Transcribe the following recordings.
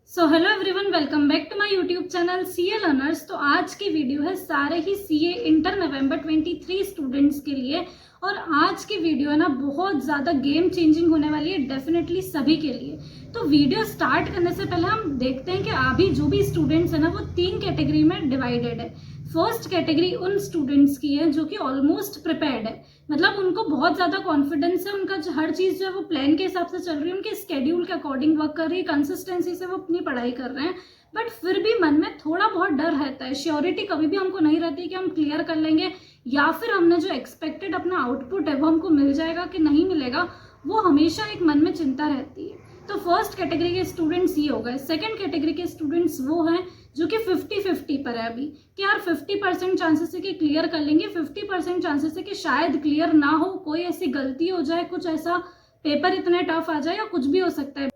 So hello everyone, welcome back to my YouTube channel CA learners. तो आज की video है सारे ही सीए इंटर नवंबर 23 स्टूडेंट्स के लिए। और आज की वीडियो है ना बहुत ज़्यादा गेम चेंजिंग होने वाली है, डेफिनेटली सभी के लिए। तो वीडियो स्टार्ट करने से पहले हम देखते हैं कि अभी जो भी स्टूडेंट्स है ना वो 3 कैटेगरी में डिवाइडेड है। फर्स्ट कैटेगरी उन स्टूडेंट्स की है जो कि ऑलमोस्ट प्रिपेयर्ड है, मतलब उनको बहुत ज़्यादा कॉन्फिडेंस है, उनका हर चीज़ जो है वो प्लान के हिसाब से चल रही है, उनके स्केड्यूल के अकॉर्डिंग वर्क कर रही है, कंसिस्टेंसी से वो अपनी पढ़ाई कर रहे हैं। बट फिर भी मन में थोड़ा बहुत डर रहता है, श्योरिटी कभी भी हमको नहीं रहती कि हम क्लियर कर लेंगे या फिर हमने जो एक्सपेक्टेड अपना आउटपुट है वो हमको मिल जाएगा कि नहीं मिलेगा, वो हमेशा एक मन में चिंता रहती है। तो फर्स्ट कैटेगरी के स्टूडेंट्स ये हो गए। सेकेंड कैटेगरी के स्टूडेंट्स वो हैं जो कि 50-50 पर है अभी, कि यार 50% चांसेस है कि क्लियर कर लेंगे, 50% चांसेस है कि शायद क्लियर ना हो, कोई ऐसी गलती हो जाए, कुछ ऐसा पेपर इतने टफ आ जाए या कुछ भी हो सकता है।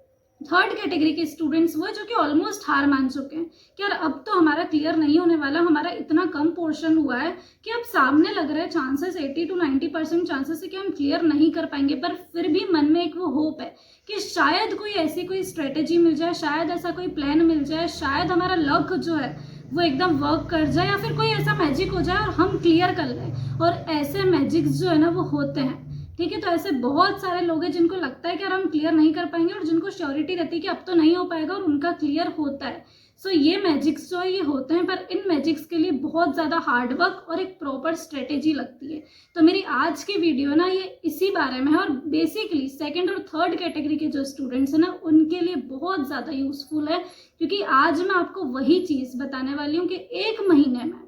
थर्ड कैटेगरी के स्टूडेंट्स वो जो कि ऑलमोस्ट हार मान चुके हैं कि यार अब तो हमारा क्लियर नहीं होने वाला, हमारा इतना कम पोर्शन हुआ है कि अब सामने लग रहा है चांसेस 80 to 90% चांसेस है कि हम क्लियर नहीं कर पाएंगे। पर फिर भी मन में एक वो होप है कि शायद कोई ऐसी कोई स्ट्रेटेजी मिल जाए, शायद ऐसा कोई प्लान मिल जाए, शायद हमारा लक जो है वो एकदम वर्क कर जाए या फिर कोई ऐसा मैजिक हो जाए और हम क्लियर कर लें। और ऐसे मैजिक्स जो है ना वो होते हैं, ठीक है। तो ऐसे बहुत सारे लोग हैं जिनको लगता है कि यार हम क्लियर नहीं कर पाएंगे और जिनको श्योरिटी रहती है कि अब तो नहीं हो पाएगा और उनका क्लियर होता है। सो ये मैजिक्स जो है ये होते हैं, पर इन मैजिक्स के लिए बहुत ज़्यादा हार्डवर्क और एक प्रॉपर स्ट्रेटेजी लगती है। तो मेरी आज की वीडियो ना ये इसी बारे में है और बेसिकली सेकेंड और थर्ड कैटेगरी के जो स्टूडेंट्स हैं ना उनके लिए बहुत ज़्यादा यूजफुल है, क्योंकि आज मैं आपको वही चीज़ बताने वाली हूँ कि 1 महीने में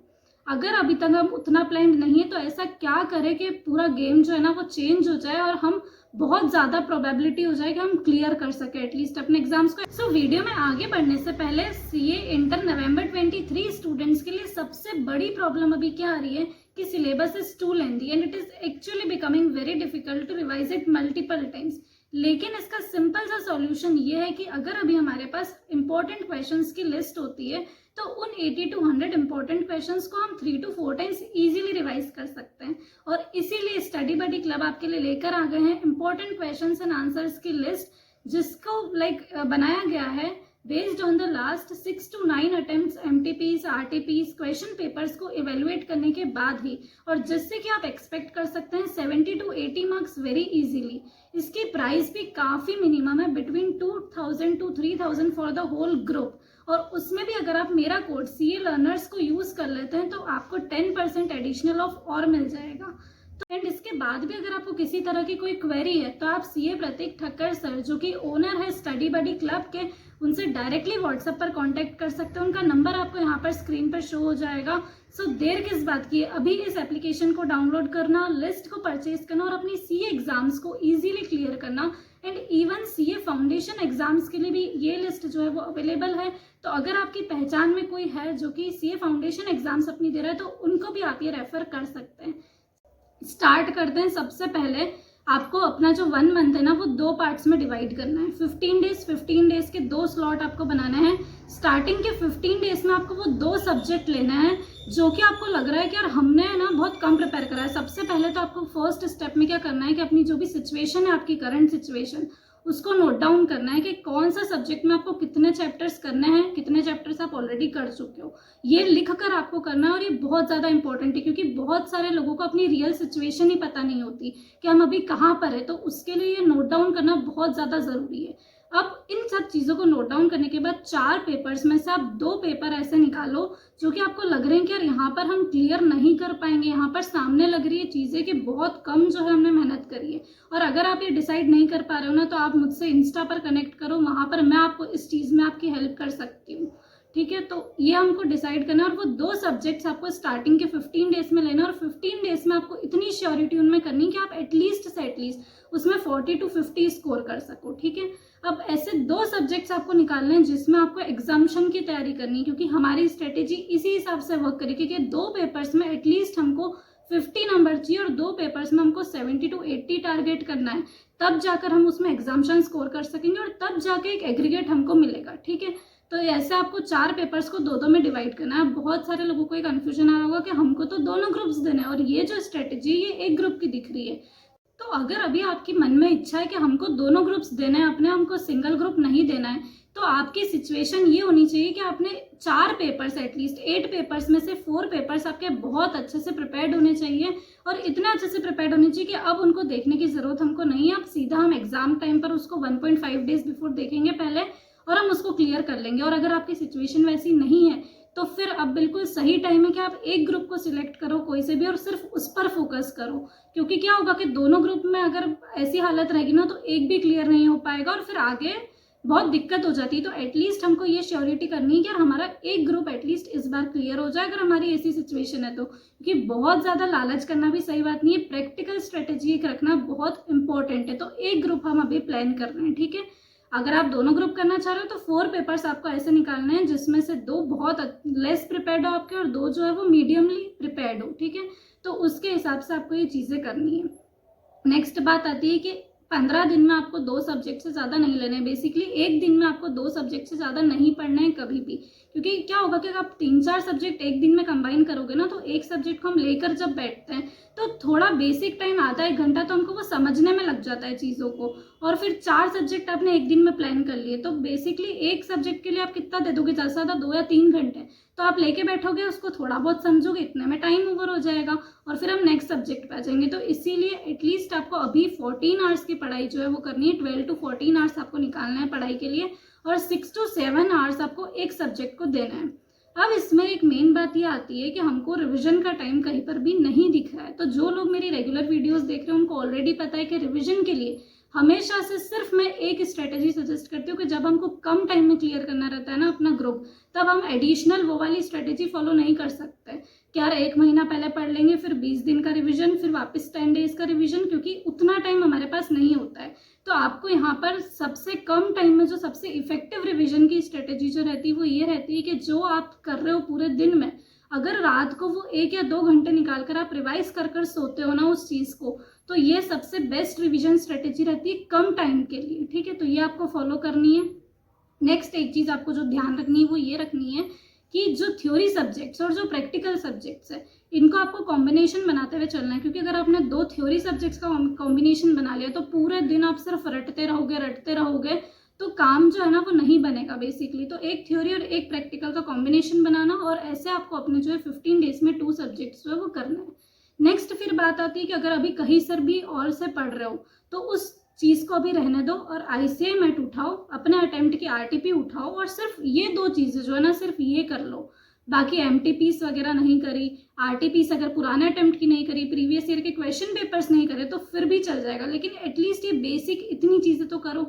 अगर अभी तक हम उतना प्लान नहीं है तो ऐसा क्या करें कि पूरा गेम जो है ना वो चेंज हो जाए और हम बहुत ज़्यादा प्रोबेबिलिटी हो जाए कि हम क्लियर कर सके एटलीस्ट अपने एग्जाम्स को। सो वीडियो में आगे बढ़ने से पहले सीए इंटर नवंबर 23 स्टूडेंट्स के लिए सबसे बड़ी प्रॉब्लम अभी क्या आ रही है कि syllabus is too lengthy and it is actually becoming very difficult to revise it multiple times. लेकिन इसका सिंपल सा सॉल्यूशन ये है कि अगर अभी हमारे पास इंपॉर्टेंट क्वेश्चंस की लिस्ट होती है तो उन 80 to 100 इंपॉर्टेंट क्वेश्चंस को हम 3 to 4 टाइम्स इजीली रिवाइज कर सकते हैं। और इसीलिए स्टडी बडी क्लब आपके लिए लेकर आ गए हैं इंपॉर्टेंट क्वेश्चंस एंड आंसर्स की लिस्ट, जिसको बनाया गया है based on the last 6 to 9 attempts MTPs RTPs question papers को इवेलुएट करने के बाद ही, और जिससे कि आप एक्सपेक्ट कर सकते हैं 70 to 80 मार्क्स वेरी इजीली। इसकी प्राइस भी काफ़ी मिनिमम है, between 2000 to 3000 for the whole group. और उसमें भी अगर आप मेरा कोड सीए लर्नर्स को यूज़ कर लेते हैं तो आपको 10% एडिशनल ऑफ और मिल जाएगा। तो एंड इसके बाद भी अगर आपको किसी तरह की कोई क्वेरी है तो आप सीए प्रतीक ठक्कर सर जो कि ओनर है स्टडी बडी क्लब के, उनसे डायरेक्टली व्हाट्सएप पर कांटेक्ट कर सकते हैं। उनका नंबर आपको यहाँ पर स्क्रीन पर शो हो जाएगा। सो देर किस बात की है, अभी इस एप्लीकेशन को डाउनलोड करना, लिस्ट को परचेज करना और अपनी सीए एग्जाम्स को ईजिली क्लियर करना। And even CA foundation exams के लिए भी ये लिस्ट जो है वो अवेलेबल है। तो अगर आपकी पहचान में कोई है जो कि सीए फाउंडेशन एग्जाम्स अपनी दे रहा है तो उनको भी आप ये रेफर कर सकते हैं। स्टार्ट करते हैं। सबसे पहले आपको अपना जो 1 मंथ है ना वो 2 पार्ट्स में डिवाइड करना है। 15 डेज के 2 स्लॉट आपको बनाने हैं। स्टार्टिंग के 15 डेज में आपको वो 2 सब्जेक्ट लेना है जो कि आपको लग रहा है कि यार हमने ना बहुत कम प्रिपेयर करा है। सबसे पहले तो आपको फर्स्ट स्टेप में क्या करना है कि अपनी जो भी सिचुएशन है, आपकी करंट सिचुएशन, उसको नोट डाउन करना है कि कौन सा सब्जेक्ट में आपको कितने चैप्टर्स करने हैं, कितने चैप्टर्स आप ऑलरेडी कर चुके हो, ये लिख कर आपको करना है। और ये बहुत ज़्यादा इंपॉर्टेंट है क्योंकि बहुत सारे लोगों को अपनी रियल सिचुएशन ही पता नहीं होती कि हम अभी कहाँ पर है, तो उसके लिए ये नोट डाउन करना बहुत ज़्यादा ज़रूरी है। अब इन सब चीज़ों को नोट डाउन करने के बाद 4 पेपर्स में से आप 2 पेपर ऐसे निकालो जो कि आपको लग रहे हैं कि यार यहाँ पर हम क्लियर नहीं कर पाएंगे, यहाँ पर सामने लग रही है चीज़ें कि बहुत कम जो है हमने मेहनत करी है। और अगर आप ये डिसाइड नहीं कर पा रहे हो ना तो आप मुझसे इंस्टा पर कनेक्ट करो, वहाँ पर मैं आपको इस चीज़ में आपकी हेल्प कर सकती हूँ, ठीक है। तो ये हमको डिसाइड करना है और वो 2 सब्जेक्ट्स आपको स्टार्टिंग के 15 डेज में लेना है। और 15 डेज में आपको इतनी श्योरिटी उनमें करनी कि आप एटलीस्ट से एटलीस्ट उसमें 40 to 50 स्कोर कर सको, ठीक है। अब ऐसे 2 सब्जेक्ट्स आपको निकालने हैं जिसमें आपको एग्जाम्शन की तैयारी करनी है, क्योंकि हमारी स्ट्रेटेजी इसी हिसाब से वर्क करेगी कि 2 पेपर्स में एटलीस्ट हमको 50 नंबर चाहिए और 2 पेपर्स में हमको 70 to 80 टारगेट करना है। तब जाकर हम उसमें एग्जाम्शन स्कोर कर सकेंगे और तब जाके एक एग्रीगेट हमको मिलेगा, ठीक है। तो ऐसे आपको 4 पेपर्स को 2-2 में डिवाइड करना है। बहुत सारे लोगों को एक कन्फ्यूजन आ रहा होगा कि हमको तो दोनों ग्रुप्स देने हैं और ये जो स्ट्रेटेजी ये एक ग्रुप की दिख रही है। तो अगर अभी आपकी मन में इच्छा है कि हमको दोनों ग्रुप्स देने हैं, अपने हमको सिंगल ग्रुप नहीं देना है, तो आपकी सिचुएशन ये होनी चाहिए कि आपने 4 पेपर्स, एटलीस्ट 8 पेपर्स में से 4 पेपर्स आपके बहुत अच्छे से प्रिपेयर्ड होने चाहिए, और इतने अच्छे से प्रिपेयर्ड होने चाहिए कि अब उनको देखने की ज़रूरत हमको नहीं है। अब सीधा हम एग्जाम टाइम पर उसको 1.5 डेज बिफोर देखेंगे पहले, और हम उसको क्लियर कर लेंगे। और अगर आपकी सिचुएशन वैसी नहीं है तो फिर अब बिल्कुल सही टाइम है कि आप एक ग्रुप को सिलेक्ट करो कोई से भी, और सिर्फ उस पर फोकस करो। क्योंकि क्या होगा कि दोनों ग्रुप में अगर ऐसी हालत रहेगी ना तो एक भी क्लियर नहीं हो पाएगा और फिर आगे बहुत दिक्कत हो जाती है। तो एटलीस्ट हमको ये श्योरिटी करनी है कि हमारा एक ग्रुप एटलीस्ट इस बार क्लियर हो जाए, अगर हमारी ऐसी सिचुएशन है तो। क्योंकि बहुत ज़्यादा लालच करना भी सही बात नहीं है, प्रैक्टिकल स्ट्रेटेजी एक रखना बहुत इंपॉर्टेंट है। तो एक ग्रुप हम अभी प्लान कर रहे हैं, ठीक है। अगर आप दोनों ग्रुप करना चाह रहे हो तो 4 पेपर्स आपको ऐसे निकालने हैं जिसमें से 2 बहुत लेस प्रिपेयर्ड हो आपके और 2 जो है वो मीडियमली प्रिपेयर्ड हो, ठीक है। तो उसके हिसाब से आपको ये चीज़ें करनी है। नेक्स्ट बात आती है कि 15 दिन में आपको 2 सब्जेक्ट से ज़्यादा नहीं लेने हैं। बेसिकली एक दिन में आपको 2 सब्जेक्ट से ज़्यादा नहीं पढ़ना है कभी भी। क्योंकि क्या होगा कि अगर आप 3-4 सब्जेक्ट एक दिन में कंबाइन करोगे ना तो एक सब्जेक्ट को हम लेकर जब बैठते हैं तो थोड़ा बेसिक टाइम आधा 1 घंटा तो हमको वो समझने में लग जाता है चीज़ों को। और फिर 4 सब्जेक्ट आपने एक दिन में प्लान कर लिए तो बेसिकली एक सब्जेक्ट के लिए आप कितना दे दोगे, ज़्यादा से ज़्यादा 2 या 3 घंटे। तो आप लेके बैठोगे, उसको थोड़ा बहुत समझोगे, इतने में टाइम ओवर हो जाएगा और फिर हम नेक्स्ट सब्जेक्ट पे आ जाएंगे। तो इसीलिए एटलीस्ट आपको अभी 14 आवर्स की पढ़ाई जो है वो करनी है। 12 to 14 आवर्स आपको निकालना है पढ़ाई के लिए, और 6 to 7 आवर्स आपको एक सब्जेक्ट को देना है। अब इसमें एक मेन बात ये आती है कि हमको रिवीजन का टाइम कहीं पर भी नहीं दिख रहा है। तो जो लोग मेरी रेगुलर वीडियोस देख रहे हैं उनको ऑलरेडी पता है कि रिवीजन के लिए हमेशा से सिर्फ मैं एक स्ट्रेटेजी सजेस्ट करती हूँ कि जब हमको कम टाइम में क्लियर करना रहता है ना अपना ग्रुप, तब हम एडिशनल वो वाली स्ट्रेटेजी फॉलो नहीं कर सकते कि यार 1 महीना पहले पढ़ लेंगे, फिर 20 दिन का रिवीजन, फिर वापस 10 डेज का रिवीजन, क्योंकि उतना टाइम हमारे पास नहीं होता है। तो आपको यहाँ पर सबसे कम टाइम में जो सबसे इफेक्टिव रिवीजन की स्ट्रेटेजी जो रहती है वो ये रहती है कि जो आप कर रहे हो पूरे दिन में, अगर रात को वो 1 या 2 घंटे निकाल कर आप रिवाइज कर सोते हो ना उस चीज़ को, तो ये सबसे बेस्ट रिवीजन स्ट्रेटेजी रहती है कम टाइम के लिए, ठीक है। तो ये आपको फॉलो करनी है। नेक्स्ट एक चीज़ आपको जो ध्यान रखनी है वो ये रखनी है कि जो थ्योरी सब्जेक्ट्स और जो प्रैक्टिकल सब्जेक्ट्स है इनको आपको कॉम्बिनेशन बनाते हुए चलना है। क्योंकि अगर आपने 2 थ्योरी सब्जेक्ट्स का कॉम्बिनेशन बना लिया तो पूरे दिन आप सिर्फ रटते रहोगे तो काम जो है ना वो नहीं बनेगा बेसिकली। तो एक थ्योरी और एक प्रैक्टिकल का कॉम्बिनेशन बनाना, और ऐसे आपको अपने जो है 15 डेज में 2 सब्जेक्ट्स जो है वो करना है। नेक्स्ट फिर बात आती है कि अगर अभी कहीं सर भी और से पढ़ रहे हो तो उस चीज़ को अभी रहने दो और ICI MET उठाओ, अपने अटेम्प्ट की RTP उठाओ, और सिर्फ ये 2 चीज़ें जो है ना सिर्फ ये कर लो। बाकी MTPs वगैरह नहीं करी, RTPs अगर पुराने अटेम्प्ट की नहीं करी, प्रीवियस ईयर के क्वेश्चन पेपर्स नहीं करे तो फिर भी चल जाएगा, लेकिन एटलीस्ट ये बेसिक इतनी चीज़ें तो करो।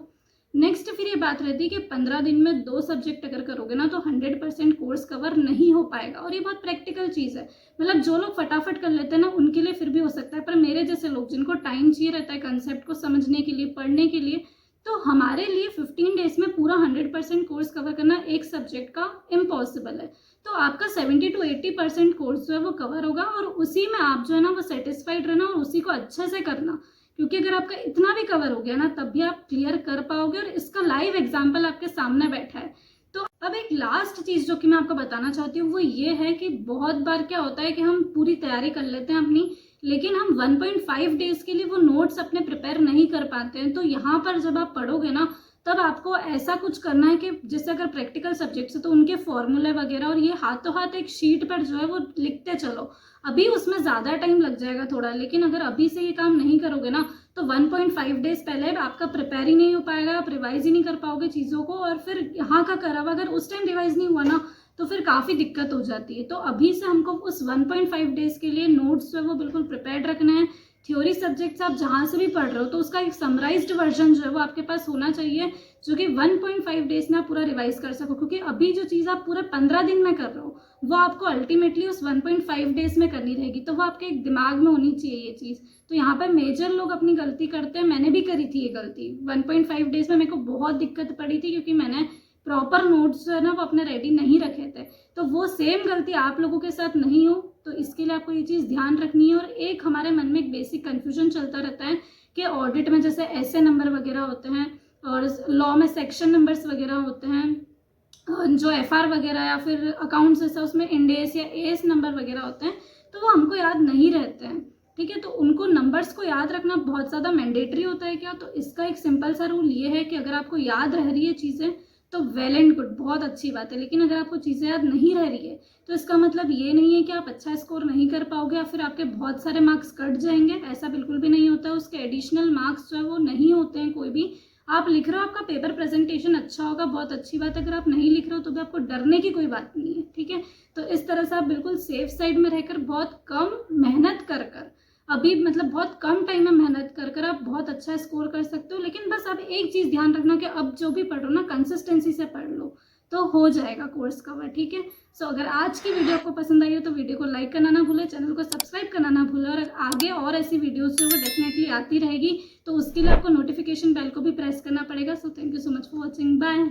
नेक्स्ट फिर ये बात रहती है कि 15 दिन में 2 सब्जेक्ट अगर करोगे ना तो 100% कोर्स कवर नहीं हो पाएगा, और ये बहुत प्रैक्टिकल चीज़ है। मतलब जो लोग फटाफट कर लेते हैं ना उनके लिए फिर भी हो सकता है, पर मेरे जैसे लोग जिनको टाइम चाहिए रहता है कंसेप्ट को समझने के लिए, पढ़ने के लिए, तो हमारे लिए 15 डेज में पूरा 100% कोर्स कवर करना एक सब्जेक्ट का इम्पॉसिबल है। तो आपका 70 to 80% कोर्स जो है वो कवर होगा, और उसी में आप जो है ना वो सेटिस्फाइड रहना और उसी को अच्छे से करना। क्योंकि अगर आपका इतना भी कवर हो गया ना तब भी आप क्लियर कर पाओगे, और इसका लाइव एग्जाम्पल आपके सामने बैठा है। तो अब एक लास्ट चीज़ जो कि मैं आपको बताना चाहती हूँ वो ये है कि बहुत बार क्या होता है कि हम पूरी तैयारी कर लेते हैं अपनी, लेकिन हम 1.5 डेज के लिए वो नोट्स अपने प्रिपेयर नहीं कर पाते हैं। तो यहाँ पर जब आप पढ़ोगे ना तब आपको ऐसा कुछ करना है कि जैसे अगर प्रैक्टिकल सब्जेक्ट्स है तो उनके फॉर्मूले वगैरह और ये हाथों हाथ एक शीट पर जो है वो लिखते चलो। अभी उसमें ज़्यादा टाइम लग जाएगा थोड़ा, लेकिन अगर अभी से ये काम नहीं करोगे ना तो 1.5 डेज पहले आपका प्रिपेयर ही नहीं हो पाएगा, आप रिवाइज ही नहीं कर पाओगे चीज़ों को, और फिर यहाँ का करा हुआ अगर उस टाइम रिवाइज नहीं हुआ ना तो फिर काफ़ी दिक्कत हो जाती है। तो अभी से हमको उस 1.5 डेज के लिए नोट्स जो है वो बिल्कुल प्रिपेयर्ड रखना है। थ्योरी सब्जेक्ट्स आप जहाँ से भी पढ़ रहे हो तो उसका एक समराइज्ड वर्जन जो है वो आपके पास होना चाहिए, जो कि 1.5 डेज में आप पूरा रिवाइज कर सको। क्योंकि अभी जो चीज़ आप पूरे 15 दिन में कर रहे हो वो आपको अल्टीमेटली उस 1.5 डेज में करनी रहेगी, तो वो आपके दिमाग में होनी चाहिए ये चीज़। तो यहाँ पर मेजर लोग अपनी गलती करते हैं, मैंने भी करी थी ये गलती। 1.5 डेज में मेरे को बहुत दिक्कत पड़ी थी क्योंकि मैंने प्रॉपर नोट्स जो है ना वो अपने रेडी नहीं रखे थे। तो वो सेम गलती आप लोगों के साथ नहीं हो, तो इसके लिए आपको ये चीज़ ध्यान रखनी है। और एक हमारे मन में एक बेसिक कन्फ्यूजन चलता रहता है कि ऑडिट में जैसे ऐसे नंबर वगैरह होते हैं और लॉ में सेक्शन नंबर्स वगैरह होते हैं, जो FR वगैरह या फिर अकाउंट्स जैसा उसमें इंडेस या AS नंबर वगैरह होते हैं, तो वो हमको याद नहीं रहते हैं, ठीक है। तो उनको नंबर्स को याद रखना बहुत ज़्यादा मैंडेटरी होता है क्या? तो इसका एक सिंपल सा रूल ये है कि अगर आपको याद रह रही है चीज़ें तो तो वेल एंड गुड, बहुत अच्छी बात है। लेकिन अगर आपको चीज़ें याद नहीं रह रही है तो इसका मतलब ये नहीं है कि आप अच्छा स्कोर नहीं कर पाओगे या फिर आपके बहुत सारे मार्क्स कट जाएंगे। ऐसा बिल्कुल भी नहीं होता है। उसके एडिशनल मार्क्स जो है वो नहीं होते हैं कोई भी। आप लिख रहे हो, आपका पेपर प्रेजेंटेशन अच्छा होगा, बहुत अच्छी बात है। अगर आप नहीं लिख रहे हो तो भी आपको डरने की कोई बात नहीं है, ठीक है। तो इस तरह से आप बिल्कुल सेफ साइड में रहकर बहुत कम मेहनत कर कर, अभी मतलब बहुत कम टाइम में मेहनत कर कर आप बहुत अच्छा स्कोर कर सकते हो। लेकिन बस आप एक चीज़ ध्यान रखना कि अब जो भी पढ़ रहे हो ना, कंसिस्टेंसी से पढ़ लो तो हो जाएगा कोर्स कवर, ठीक है। सो अगर आज की वीडियो आपको पसंद आई हो तो वीडियो को लाइक करना ना भूलें, चैनल को सब्सक्राइब करना ना भूलें, और आगे और ऐसी वीडियोस जो वो डेफिनेटली आती रहेगी तो उसके लिए आपको नोटिफिकेशन बेल को भी प्रेस करना पड़ेगा। So thank you so much for watching, bye.